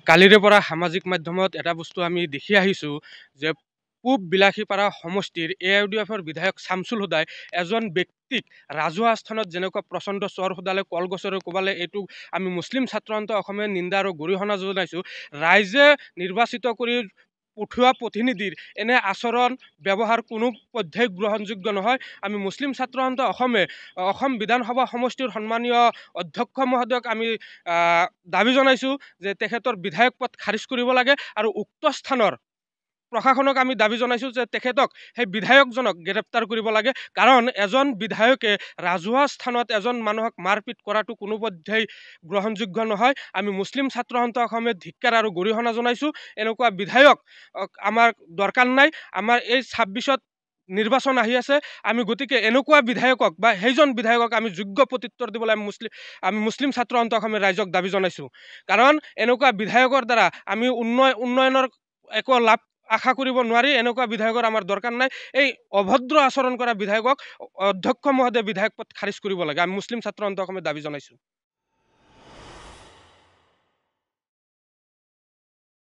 কালিৰে পৰা সামাজিক মাধ্যমত এটা বস্তু আমি দেখি আহিছোঁ যে পূব বিলাসীপাৰা সমষ্টিৰ AIUDFৰ বিধায়ক শামছুল হুদাই এজন ব্যক্তিক ৰাজহুৱা স্থানত যেনেকুৱা প্ৰচণ্ড চৰ সোধালে কলগছৰে কোবালে এইটো আমি মুছলিম ছাত্ৰ সন্থ অসমে নিন্দা আৰু গৰিহণা জনাইছোঁ। ৰাইজে নিৰ্বাচিত কৰি পঠোৱা প্ৰতিনিধিৰ এনে আচৰণ ব্যৱহাৰ কোনো পধ্যেই গ্ৰহণযোগ্য নহয়। আমি মুছলিম ছাত্ৰ সন্থ অসম বিধানসভা সমষ্টিৰ সন্মানীয় অধ্যক্ষ মহোদয়ক আমি দাবী জনাইছোঁ যে তেখেতৰ বিধায়ক পদ খাৰিজ কৰিব লাগে আৰু উক্ত স্থানৰ প্ৰশাসনক আমি দাবী জনাইছোঁ যে তেখেতক সেই বিধায়কজনক গ্ৰেপ্তাৰ কৰিব লাগে। কাৰণ এজন বিধায়কে ৰাজহুৱা স্থানত এজন মানুহক মাৰপিট কৰাটো কোনোপধ্যেই গ্ৰহণযোগ্য নহয়। আমি মুছলিম ছাত্ৰ সন্থ অসমে ধিক্কাৰ আৰু গৰিহণা জনাইছোঁ। এনেকুৱা বিধায়ক আমাৰ দৰকাৰ নাই। আমাৰ এই 26ত নিৰ্বাচন আহি আছে। আমি গতিকে এনেকুৱা বিধায়কক বা সেইজন বিধায়কক আমি যোগ্য প্ৰত্যুত্তৰ দিবলৈ আমি মুছলিম ছাত্ৰ সন্থ অসমে ৰাইজক দাবী জনাইছোঁ। কাৰণ এনেকুৱা বিধায়কৰ দ্বাৰা আমি উন্নয়নৰ একো লাভ আশা কৰিব নোৱাৰি। এনেকুৱা বিধায়কৰ আমাৰ দৰকাৰ নাই। এই অভদ্ৰ আচৰণ কৰা বিধায়কক অধ্যক্ষ মহোদয়ে বিধায়ক পদ খাৰিজ কৰিব লাগে। আমি মুছলিম ছাত্ৰ সন্থ অসমে দাবী জনাইছোঁ।